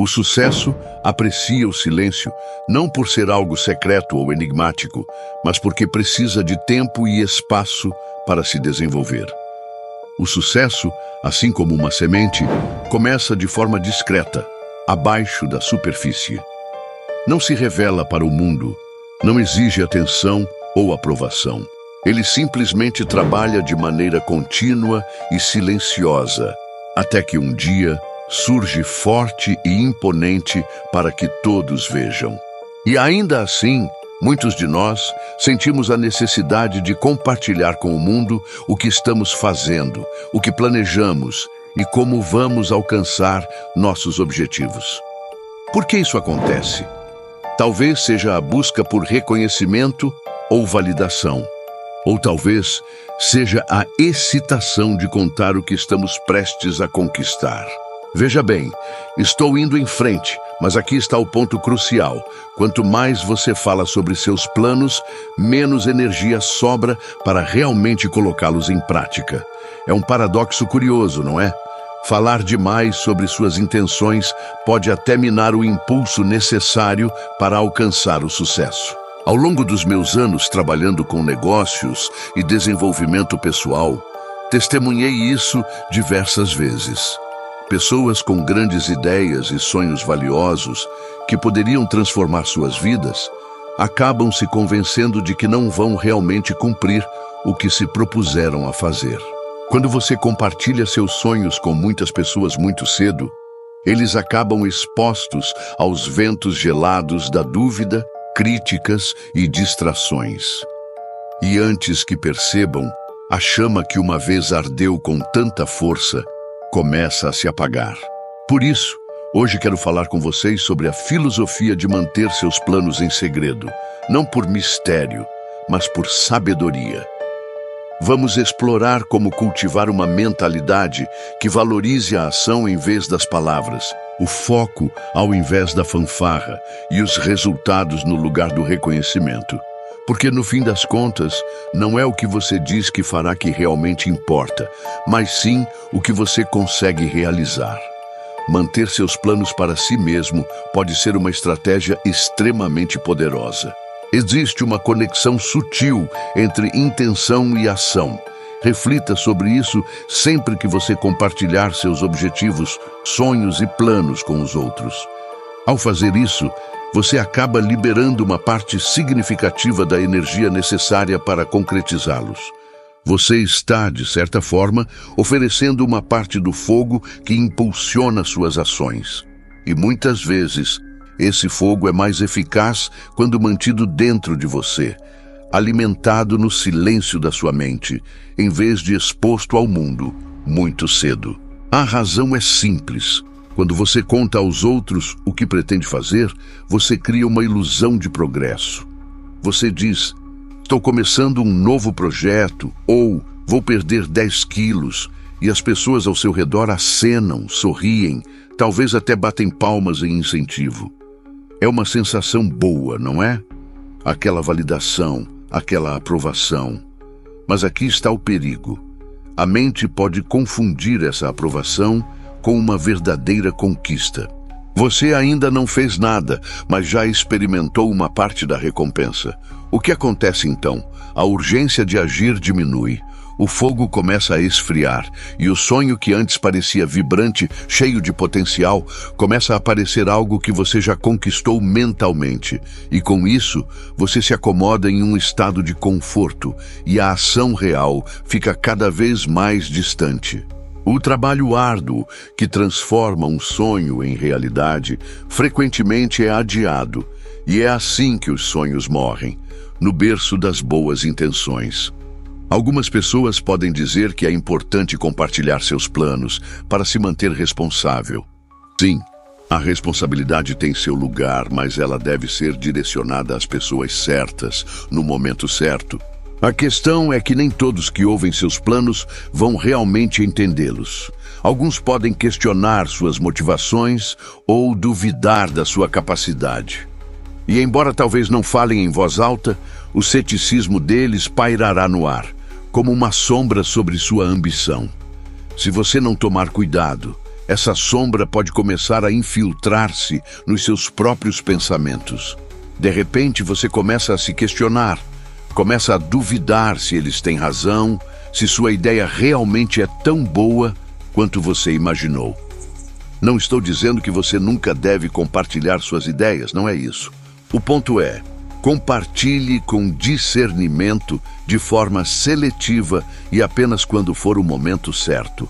O sucesso aprecia o silêncio não por ser algo secreto ou enigmático, mas porque precisa de tempo e espaço para se desenvolver. O sucesso, assim como uma semente, começa de forma discreta, abaixo da superfície. Não se revela para o mundo, não exige atenção ou aprovação. Ele simplesmente trabalha de maneira contínua e silenciosa, até que um dia surge forte e imponente para que todos vejam. E ainda assim, muitos de nós sentimos a necessidade de compartilhar com o mundo o que estamos fazendo, o que planejamos e como vamos alcançar nossos objetivos. Por que isso acontece? Talvez seja a busca por reconhecimento ou validação. Ou talvez seja a excitação de contar o que estamos prestes a conquistar. Veja bem, estou indo em frente, mas aqui está o ponto crucial. Quanto mais você fala sobre seus planos, menos energia sobra para realmente colocá-los em prática. É um paradoxo curioso, não é? Falar demais sobre suas intenções pode até minar o impulso necessário para alcançar o sucesso. Ao longo dos meus anos trabalhando com negócios e desenvolvimento pessoal, testemunhei isso diversas vezes. Pessoas com grandes ideias e sonhos valiosos que poderiam transformar suas vidas, acabam se convencendo de que não vão realmente cumprir o que se propuseram a fazer. Quando você compartilha seus sonhos com muitas pessoas muito cedo, eles acabam expostos aos ventos gelados da dúvida, críticas e distrações. E antes que percebam, a chama que uma vez ardeu com tanta força começa a se apagar. Por isso, hoje quero falar com vocês sobre a filosofia de manter seus planos em segredo, não por mistério, mas por sabedoria. Vamos explorar como cultivar uma mentalidade que valorize a ação em vez das palavras, o foco ao invés da fanfarra e os resultados no lugar do reconhecimento. Porque no fim das contas, não é o que você diz que fará que realmente importa, mas sim o que você consegue realizar. Manter seus planos para si mesmo pode ser uma estratégia extremamente poderosa. Existe uma conexão sutil entre intenção e ação. Reflita sobre isso sempre que você compartilhar seus objetivos, sonhos e planos com os outros. Ao fazer isso, você acaba liberando uma parte significativa da energia necessária para concretizá-los. Você está, de certa forma, oferecendo uma parte do fogo que impulsiona suas ações. E muitas vezes, esse fogo é mais eficaz quando mantido dentro de você, alimentado no silêncio da sua mente, em vez de exposto ao mundo muito cedo. A razão é simples. Quando você conta aos outros o que pretende fazer, você cria uma ilusão de progresso. Você diz, estou começando um novo projeto, ou vou perder 10 quilos, e as pessoas ao seu redor acenam, sorriem, talvez até batem palmas em incentivo. É uma sensação boa, não é? Aquela validação, aquela aprovação. Mas aqui está o perigo. A mente pode confundir essa aprovação com uma verdadeira conquista. Você ainda não fez nada, mas já experimentou uma parte da recompensa. O que acontece então? A urgência de agir diminui. O fogo começa a esfriar e o sonho que antes parecia vibrante, cheio de potencial, começa a parecer algo que você já conquistou mentalmente. E com isso, você se acomoda em um estado de conforto e a ação real fica cada vez mais distante. O trabalho árduo, que transforma um sonho em realidade, frequentemente é adiado. E é assim que os sonhos morrem, no berço das boas intenções. Algumas pessoas podem dizer que é importante compartilhar seus planos para se manter responsável. Sim, a responsabilidade tem seu lugar, mas ela deve ser direcionada às pessoas certas, no momento certo. A questão é que nem todos que ouvem seus planos vão realmente entendê-los. Alguns podem questionar suas motivações ou duvidar da sua capacidade. E embora talvez não falem em voz alta, o ceticismo deles pairará no ar, como uma sombra sobre sua ambição. Se você não tomar cuidado, essa sombra pode começar a infiltrar-se nos seus próprios pensamentos. De repente, você começa a se questionar, começa a duvidar se eles têm razão, se sua ideia realmente é tão boa quanto você imaginou. Não estou dizendo que você nunca deve compartilhar suas ideias, não é isso. O ponto é, compartilhe com discernimento, de forma seletiva e apenas quando for o momento certo.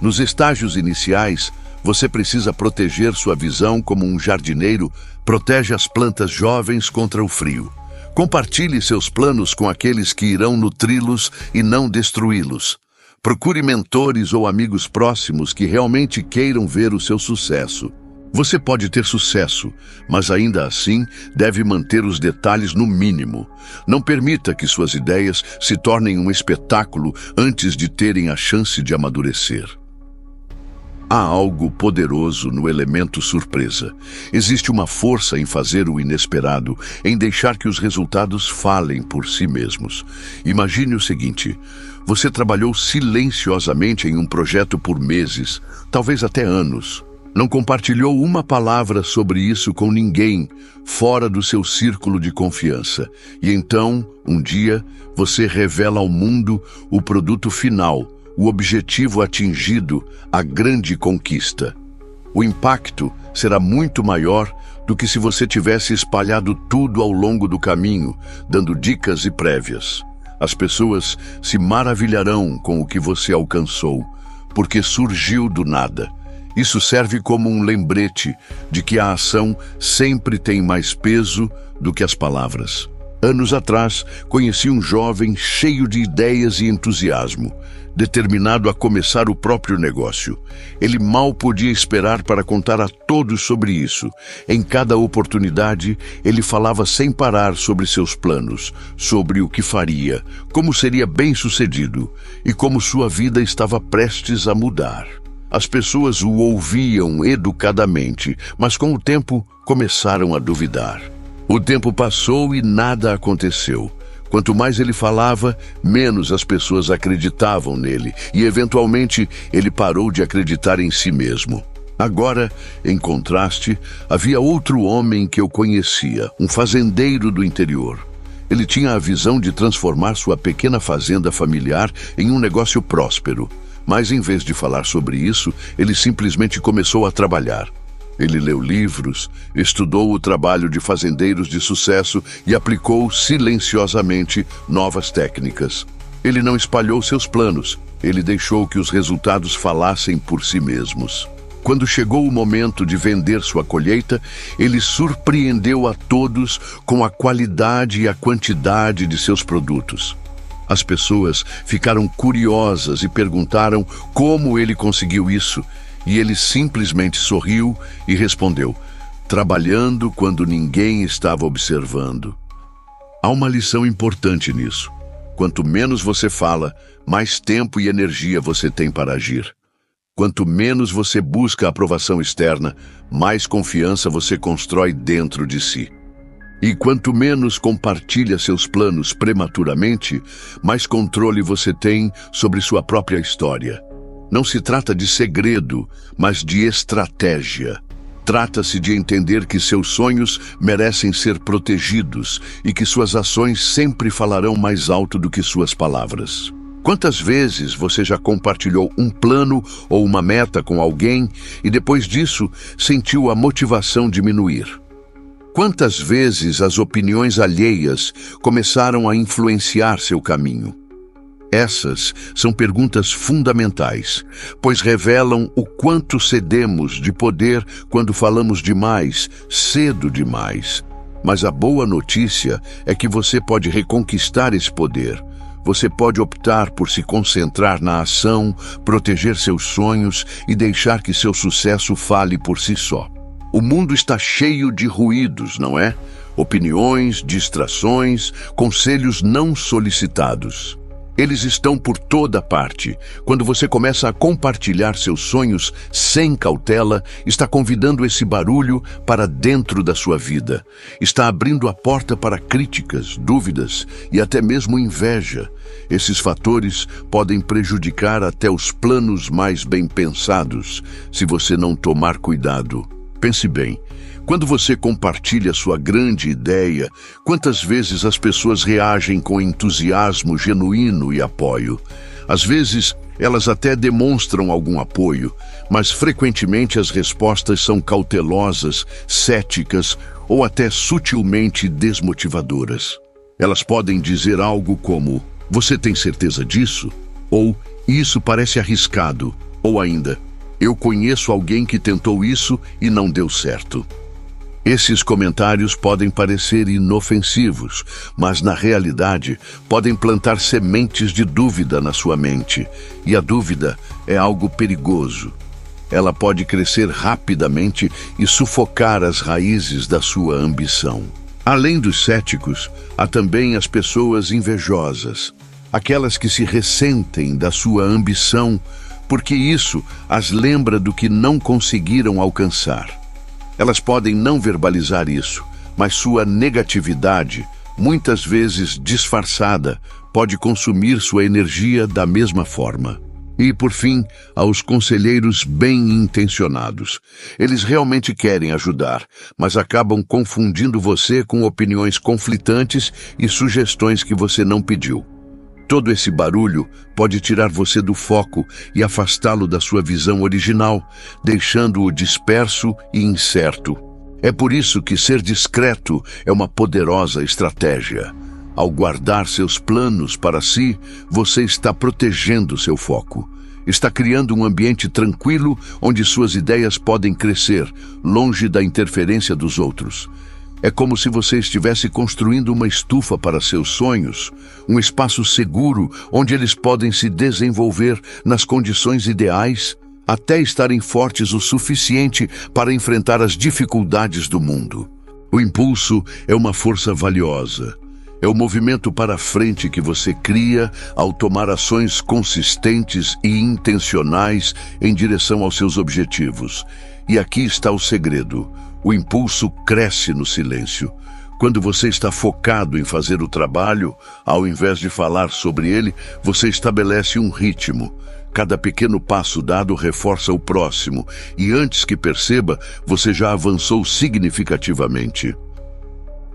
Nos estágios iniciais, você precisa proteger sua visão como um jardineiro protege as plantas jovens contra o frio. Compartilhe seus planos com aqueles que irão nutri-los e não destruí-los. Procure mentores ou amigos próximos que realmente queiram ver o seu sucesso. Você pode ter sucesso, mas ainda assim deve manter os detalhes no mínimo. Não permita que suas ideias se tornem um espetáculo antes de terem a chance de amadurecer. Há algo poderoso no elemento surpresa. Existe uma força em fazer o inesperado, em deixar que os resultados falem por si mesmos. Imagine o seguinte: você trabalhou silenciosamente em um projeto por meses, talvez até anos. Não compartilhou uma palavra sobre isso com ninguém, fora do seu círculo de confiança. E então, um dia, você revela ao mundo o produto final, o objetivo atingido, a grande conquista. O impacto será muito maior do que se você tivesse espalhado tudo ao longo do caminho, dando dicas e prévias. As pessoas se maravilharão com o que você alcançou, porque surgiu do nada. Isso serve como um lembrete de que a ação sempre tem mais peso do que as palavras. Anos atrás, conheci um jovem cheio de ideias e entusiasmo, determinado a começar o próprio negócio. Ele mal podia esperar para contar a todos sobre isso. Em cada oportunidade, ele falava sem parar sobre seus planos, sobre o que faria, como seria bem-sucedido e como sua vida estava prestes a mudar. As pessoas o ouviam educadamente, mas com o tempo começaram a duvidar. O tempo passou e nada aconteceu. Quanto mais ele falava, menos as pessoas acreditavam nele, e eventualmente ele parou de acreditar em si mesmo. Agora, em contraste, havia outro homem que eu conhecia, um fazendeiro do interior. Ele tinha a visão de transformar sua pequena fazenda familiar em um negócio próspero. Mas em vez de falar sobre isso, ele simplesmente começou a trabalhar. Ele leu livros, estudou o trabalho de fazendeiros de sucesso e aplicou silenciosamente novas técnicas. Ele não espalhou seus planos, ele deixou que os resultados falassem por si mesmos. Quando chegou o momento de vender sua colheita, ele surpreendeu a todos com a qualidade e a quantidade de seus produtos. As pessoas ficaram curiosas e perguntaram como ele conseguiu isso, e ele simplesmente sorriu e respondeu: trabalhando quando ninguém estava observando. Há uma lição importante nisso. Quanto menos você fala, mais tempo e energia você tem para agir. Quanto menos você busca a aprovação externa, mais confiança você constrói dentro de si. E quanto menos compartilha seus planos prematuramente, mais controle você tem sobre sua própria história. Não se trata de segredo, mas de estratégia. Trata-se de entender que seus sonhos merecem ser protegidos e que suas ações sempre falarão mais alto do que suas palavras. Quantas vezes você já compartilhou um plano ou uma meta com alguém e depois disso sentiu a motivação diminuir? Quantas vezes as opiniões alheias começaram a influenciar seu caminho? Essas são perguntas fundamentais, pois revelam o quanto cedemos de poder quando falamos demais, cedo demais. Mas a boa notícia é que você pode reconquistar esse poder. Você pode optar por se concentrar na ação, proteger seus sonhos e deixar que seu sucesso fale por si só. O mundo está cheio de ruídos, não é? Opiniões, distrações, conselhos não solicitados. Eles estão por toda parte. Quando você começa a compartilhar seus sonhos sem cautela, está convidando esse barulho para dentro da sua vida. Está abrindo a porta para críticas, dúvidas e até mesmo inveja. Esses fatores podem prejudicar até os planos mais bem pensados, se você não tomar cuidado. Pense bem. Quando você compartilha sua grande ideia, quantas vezes as pessoas reagem com entusiasmo genuíno e apoio? Às vezes, elas até demonstram algum apoio, mas frequentemente as respostas são cautelosas, céticas ou até sutilmente desmotivadoras. Elas podem dizer algo como: "Você tem certeza disso?" Ou "Isso parece arriscado." Ou ainda: "Eu conheço alguém que tentou isso e não deu certo." Esses comentários podem parecer inofensivos, mas na realidade podem plantar sementes de dúvida na sua mente. E a dúvida é algo perigoso. Ela pode crescer rapidamente e sufocar as raízes da sua ambição. Além dos céticos, há também as pessoas invejosas, aquelas que se ressentem da sua ambição, porque isso as lembra do que não conseguiram alcançar. Elas podem não verbalizar isso, mas sua negatividade, muitas vezes disfarçada, pode consumir sua energia da mesma forma. E, por fim, aos conselheiros bem-intencionados. Eles realmente querem ajudar, mas acabam confundindo você com opiniões conflitantes e sugestões que você não pediu. Todo esse barulho pode tirar você do foco e afastá-lo da sua visão original, deixando-o disperso e incerto. É por isso que ser discreto é uma poderosa estratégia. Ao guardar seus planos para si, você está protegendo seu foco. Está criando um ambiente tranquilo onde suas ideias podem crescer, longe da interferência dos outros. É como se você estivesse construindo uma estufa para seus sonhos, um espaço seguro onde eles podem se desenvolver nas condições ideais, até estarem fortes o suficiente para enfrentar as dificuldades do mundo. O impulso é uma força valiosa. É o movimento para frente que você cria ao tomar ações consistentes e intencionais em direção aos seus objetivos. E aqui está o segredo. O impulso cresce no silêncio. Quando você está focado em fazer o trabalho, ao invés de falar sobre ele, você estabelece um ritmo. Cada pequeno passo dado reforça o próximo, e antes que perceba, você já avançou significativamente.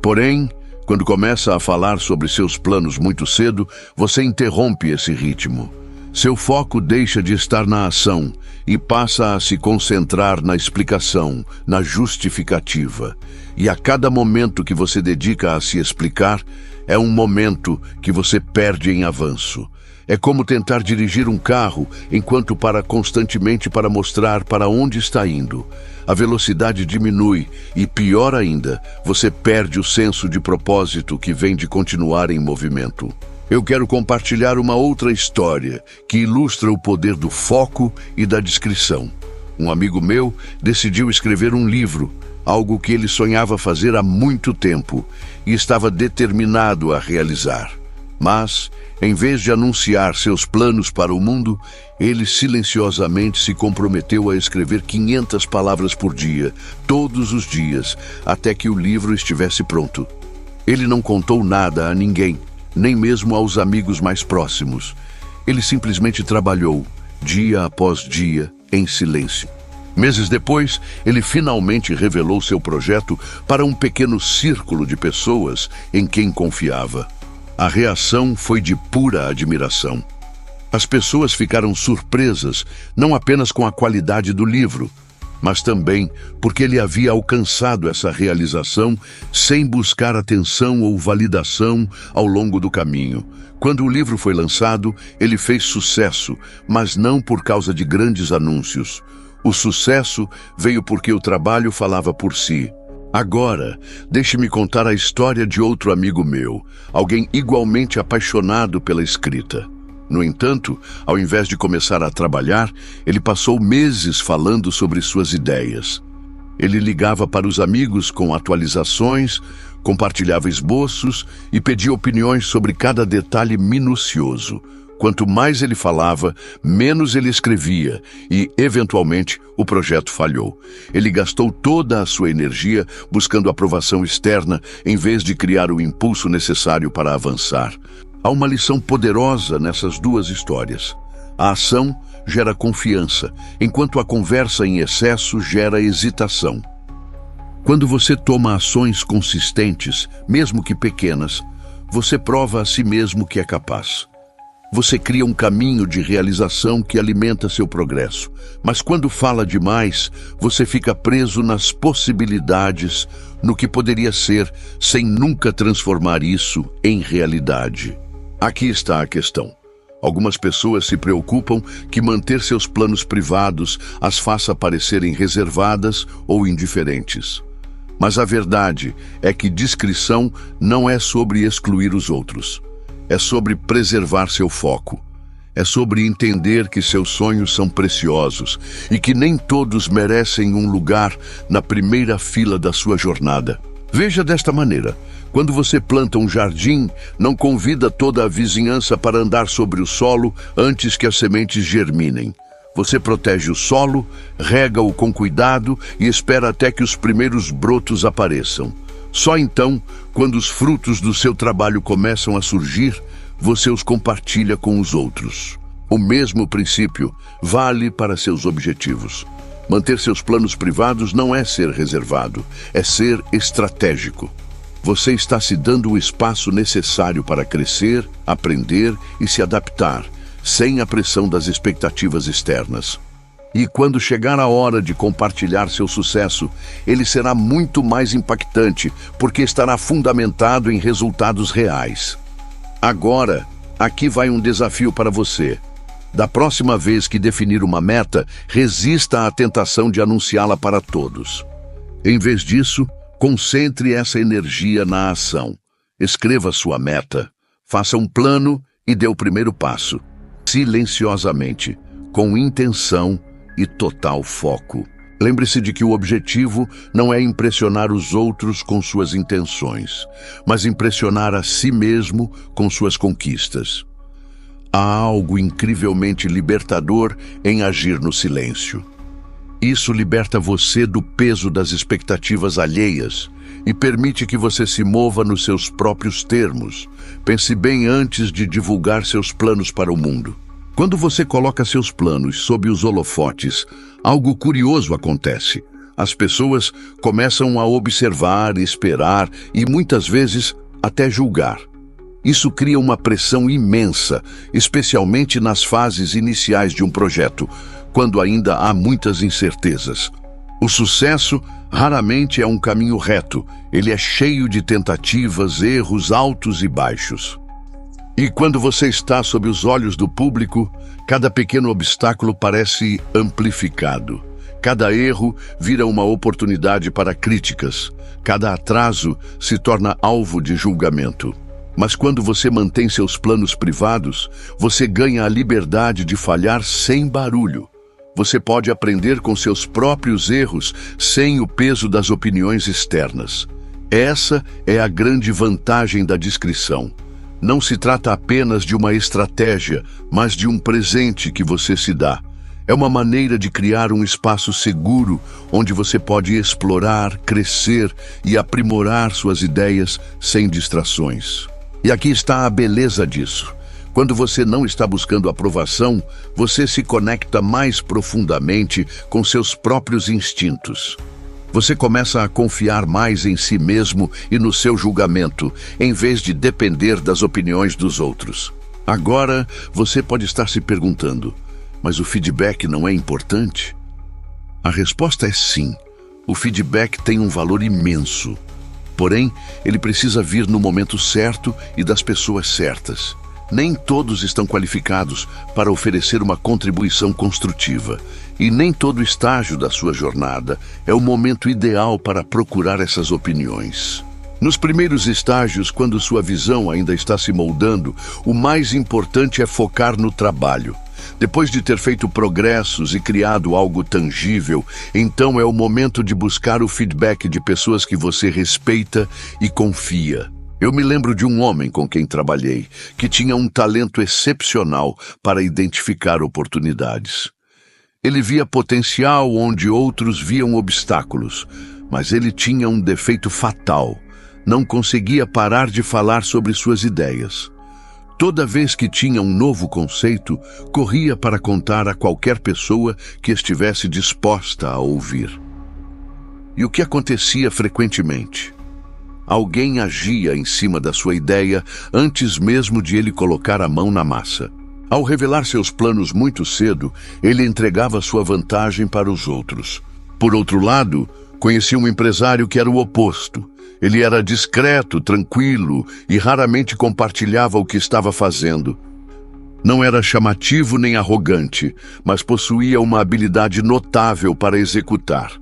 Porém, quando começa a falar sobre seus planos muito cedo, você interrompe esse ritmo. Seu foco deixa de estar na ação e passa a se concentrar na explicação, na justificativa. E a cada momento que você dedica a se explicar, é um momento que você perde em avanço. É como tentar dirigir um carro enquanto para constantemente para mostrar para onde está indo. A velocidade diminui e, pior ainda, você perde o senso de propósito que vem de continuar em movimento. Eu quero compartilhar uma outra história que ilustra o poder do foco e da descrição. Um amigo meu decidiu escrever um livro, algo que ele sonhava fazer há muito tempo e estava determinado a realizar. Mas, em vez de anunciar seus planos para o mundo, ele silenciosamente se comprometeu a escrever 500 palavras por dia, todos os dias, até que o livro estivesse pronto. Ele não contou nada a ninguém, nem mesmo aos amigos mais próximos. Ele simplesmente trabalhou, dia após dia, em silêncio. Meses depois, ele finalmente revelou seu projeto para um pequeno círculo de pessoas em quem confiava. A reação foi de pura admiração. As pessoas ficaram surpresas, não apenas com a qualidade do livro, mas também porque ele havia alcançado essa realização sem buscar atenção ou validação ao longo do caminho. Quando o livro foi lançado, ele fez sucesso, mas não por causa de grandes anúncios. O sucesso veio porque o trabalho falava por si. Agora, deixe-me contar a história de outro amigo meu, alguém igualmente apaixonado pela escrita. No entanto, ao invés de começar a trabalhar, ele passou meses falando sobre suas ideias. Ele ligava para os amigos com atualizações, compartilhava esboços e pedia opiniões sobre cada detalhe minucioso. Quanto mais ele falava, menos ele escrevia e, eventualmente, o projeto falhou. Ele gastou toda a sua energia buscando aprovação externa em vez de criar o impulso necessário para avançar. Há uma lição poderosa nessas duas histórias. A ação gera confiança, enquanto a conversa em excesso gera hesitação. Quando você toma ações consistentes, mesmo que pequenas, você prova a si mesmo que é capaz. Você cria um caminho de realização que alimenta seu progresso. Mas quando fala demais, você fica preso nas possibilidades, no que poderia ser, sem nunca transformar isso em realidade. Aqui está a questão. Algumas pessoas se preocupam que manter seus planos privados as faça parecerem reservadas ou indiferentes. Mas a verdade é que discrição não é sobre excluir os outros. É sobre preservar seu foco. É sobre entender que seus sonhos são preciosos e que nem todos merecem um lugar na primeira fila da sua jornada. Veja desta maneira. Quando você planta um jardim, não convida toda a vizinhança para andar sobre o solo antes que as sementes germinem. Você protege o solo, rega-o com cuidado e espera até que os primeiros brotos apareçam. Só então, quando os frutos do seu trabalho começam a surgir, você os compartilha com os outros. O mesmo princípio vale para seus objetivos. Manter seus planos privados não é ser reservado, é ser estratégico. Você está se dando o espaço necessário para crescer, aprender e se adaptar, sem a pressão das expectativas externas. E quando chegar a hora de compartilhar seu sucesso, ele será muito mais impactante, porque estará fundamentado em resultados reais. Agora, aqui vai um desafio para você. Da próxima vez que definir uma meta, resista à tentação de anunciá-la para todos. Em vez disso, concentre essa energia na ação. Escreva sua meta, faça um plano e dê o primeiro passo. Silenciosamente, com intenção e total foco. Lembre-se de que o objetivo não é impressionar os outros com suas intenções, mas impressionar a si mesmo com suas conquistas. Há algo incrivelmente libertador em agir no silêncio. Isso liberta você do peso das expectativas alheias e permite que você se mova nos seus próprios termos. Pense bem antes de divulgar seus planos para o mundo. Quando você coloca seus planos sob os holofotes, algo curioso acontece. As pessoas começam a observar, esperar e muitas vezes até julgar. Isso cria uma pressão imensa, especialmente nas fases iniciais de um projeto, quando ainda há muitas incertezas. O sucesso raramente é um caminho reto, ele é cheio de tentativas, erros altos e baixos. E quando você está sob os olhos do público, cada pequeno obstáculo parece amplificado. Cada erro vira uma oportunidade para críticas. Cada atraso se torna alvo de julgamento. Mas quando você mantém seus planos privados, você ganha a liberdade de falhar sem barulho. Você pode aprender com seus próprios erros sem o peso das opiniões externas. Essa é a grande vantagem da discrição. Não se trata apenas de uma estratégia, mas de um presente que você se dá. É uma maneira de criar um espaço seguro onde você pode explorar, crescer e aprimorar suas ideias sem distrações. E aqui está a beleza disso. Quando você não está buscando aprovação, você se conecta mais profundamente com seus próprios instintos. Você começa a confiar mais em si mesmo e no seu julgamento, em vez de depender das opiniões dos outros. Agora, você pode estar se perguntando, mas o feedback não é importante? A resposta é sim. O feedback tem um valor imenso. Porém, ele precisa vir no momento certo e das pessoas certas. Nem todos estão qualificados para oferecer uma contribuição construtiva. E nem todo estágio da sua jornada é o momento ideal para procurar essas opiniões. Nos primeiros estágios, quando sua visão ainda está se moldando, o mais importante é focar no trabalho. Depois de ter feito progressos e criado algo tangível, então é o momento de buscar o feedback de pessoas que você respeita e confia. Eu me lembro de um homem com quem trabalhei, que tinha um talento excepcional para identificar oportunidades. Ele via potencial onde outros viam obstáculos, mas ele tinha um defeito fatal: não conseguia parar de falar sobre suas ideias. Toda vez que tinha um novo conceito, corria para contar a qualquer pessoa que estivesse disposta a ouvir. E o que acontecia frequentemente? Alguém agia em cima da sua ideia antes mesmo de ele colocar a mão na massa. Ao revelar seus planos muito cedo, ele entregava sua vantagem para os outros. Por outro lado, conheci um empresário que era o oposto. Ele era discreto, tranquilo e raramente compartilhava o que estava fazendo. Não era chamativo nem arrogante, mas possuía uma habilidade notável para executar.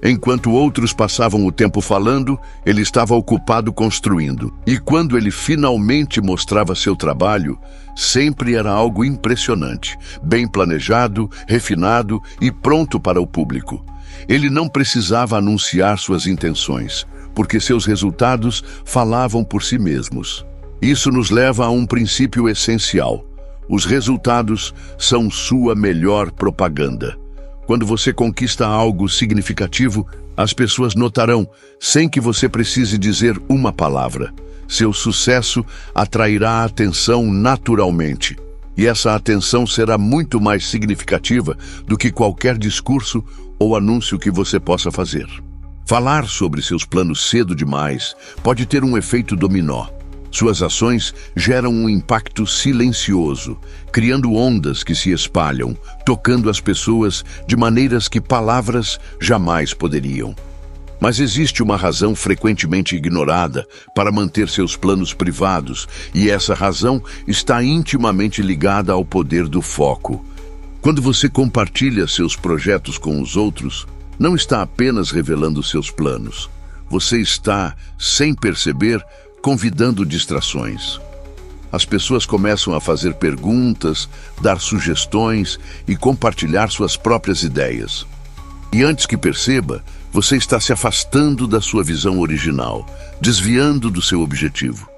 Enquanto outros passavam o tempo falando, ele estava ocupado construindo. E quando ele finalmente mostrava seu trabalho, sempre era algo impressionante, bem planejado, refinado e pronto para o público. Ele não precisava anunciar suas intenções, porque seus resultados falavam por si mesmos. Isso nos leva a um princípio essencial: os resultados são sua melhor propaganda. Quando você conquista algo significativo, as pessoas notarão, sem que você precise dizer uma palavra. Seu sucesso atrairá a atenção naturalmente, e essa atenção será muito mais significativa do que qualquer discurso ou anúncio que você possa fazer. Falar sobre seus planos cedo demais pode ter um efeito dominó. Suas ações geram um impacto silencioso, criando ondas que se espalham, tocando as pessoas de maneiras que palavras jamais poderiam. Mas existe uma razão frequentemente ignorada para manter seus planos privados, e essa razão está intimamente ligada ao poder do foco. Quando você compartilha seus projetos com os outros, não está apenas revelando seus planos. Você está, sem perceber, convidando distrações. As pessoas começam a fazer perguntas, dar sugestões e compartilhar suas próprias ideias. E antes que perceba, você está se afastando da sua visão original, desviando do seu objetivo.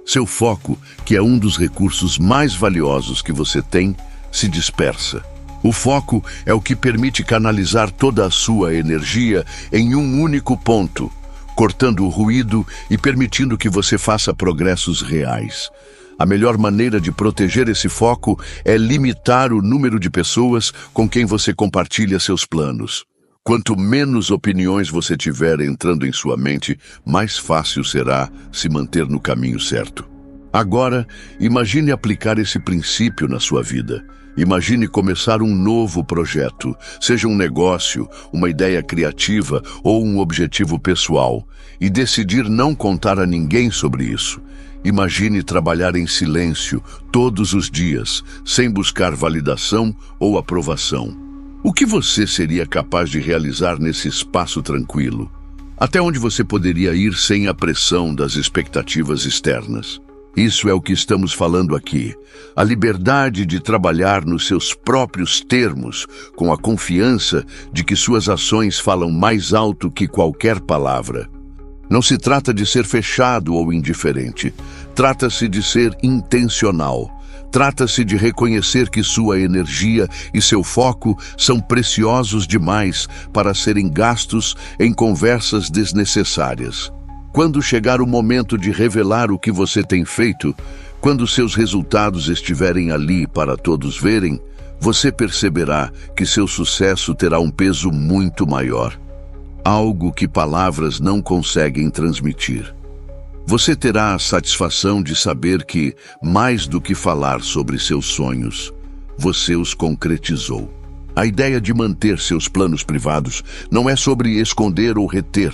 Seu foco, que é um dos recursos mais valiosos que você tem, se dispersa. O foco é o que permite canalizar toda a sua energia em um único ponto, cortando o ruído e permitindo que você faça progressos reais. A melhor maneira de proteger esse foco é limitar o número de pessoas com quem você compartilha seus planos. Quanto menos opiniões você tiver entrando em sua mente, mais fácil será se manter no caminho certo. Agora, imagine aplicar esse princípio na sua vida. Imagine começar um novo projeto, seja um negócio, uma ideia criativa ou um objetivo pessoal, e decidir não contar a ninguém sobre isso. Imagine trabalhar em silêncio todos os dias, sem buscar validação ou aprovação. O que você seria capaz de realizar nesse espaço tranquilo? Até onde você poderia ir sem a pressão das expectativas externas? Isso é o que estamos falando aqui. A liberdade de trabalhar nos seus próprios termos, com a confiança de que suas ações falam mais alto que qualquer palavra. Não se trata de ser fechado ou indiferente. Trata-se de ser intencional. Trata-se de reconhecer que sua energia e seu foco são preciosos demais para serem gastos em conversas desnecessárias. Quando chegar o momento de revelar o que você tem feito, quando seus resultados estiverem ali para todos verem, você perceberá que seu sucesso terá um peso muito maior. Algo que palavras não conseguem transmitir. Você terá a satisfação de saber que, mais do que falar sobre seus sonhos, você os concretizou. A ideia de manter seus planos privados não é sobre esconder ou reter,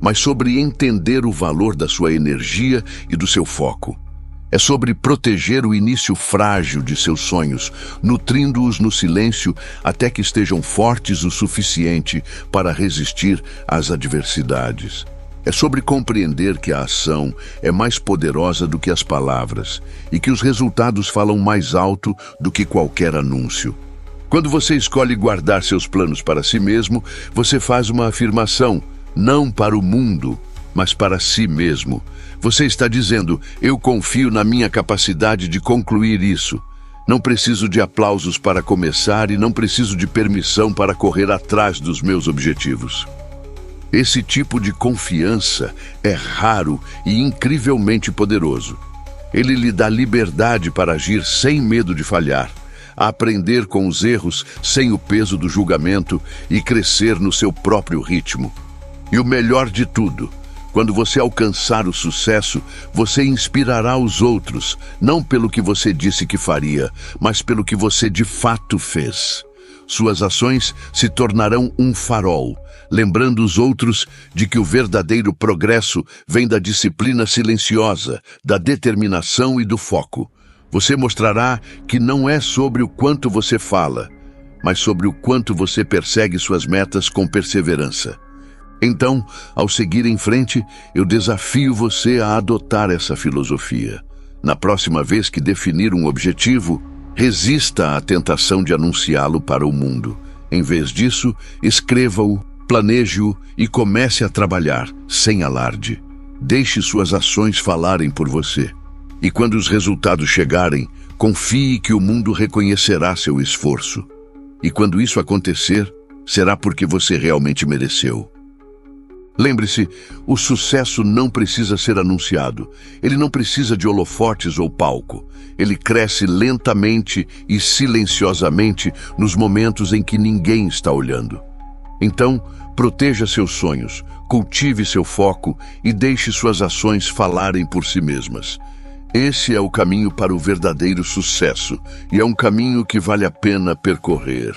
mas sobre entender o valor da sua energia e do seu foco. É sobre proteger o início frágil de seus sonhos, nutrindo-os no silêncio até que estejam fortes o suficiente para resistir às adversidades. É sobre compreender que a ação é mais poderosa do que as palavras e que os resultados falam mais alto do que qualquer anúncio. Quando você escolhe guardar seus planos para si mesmo, você faz uma afirmação, não para o mundo, mas para si mesmo. Você está dizendo, eu confio na minha capacidade de concluir isso. Não preciso de aplausos para começar e não preciso de permissão para correr atrás dos meus objetivos. Esse tipo de confiança é raro e incrivelmente poderoso. Ele lhe dá liberdade para agir sem medo de falhar, a aprender com os erros sem o peso do julgamento e crescer no seu próprio ritmo. E o melhor de tudo, quando você alcançar o sucesso, você inspirará os outros, não pelo que você disse que faria, mas pelo que você de fato fez. Suas ações se tornarão um farol, lembrando os outros de que o verdadeiro progresso vem da disciplina silenciosa, da determinação e do foco. Você mostrará que não é sobre o quanto você fala, mas sobre o quanto você persegue suas metas com perseverança. Então, ao seguir em frente, eu desafio você a adotar essa filosofia. Na próxima vez que definir um objetivo, resista à tentação de anunciá-lo para o mundo. Em vez disso, escreva-o, planeje-o e comece a trabalhar, sem alarde. Deixe suas ações falarem por você. E quando os resultados chegarem, confie que o mundo reconhecerá seu esforço. E quando isso acontecer, será porque você realmente mereceu. Lembre-se, o sucesso não precisa ser anunciado. Ele não precisa de holofotes ou palco. Ele cresce lentamente e silenciosamente nos momentos em que ninguém está olhando. Então, proteja seus sonhos, cultive seu foco e deixe suas ações falarem por si mesmas. Esse é o caminho para o verdadeiro sucesso e é um caminho que vale a pena percorrer.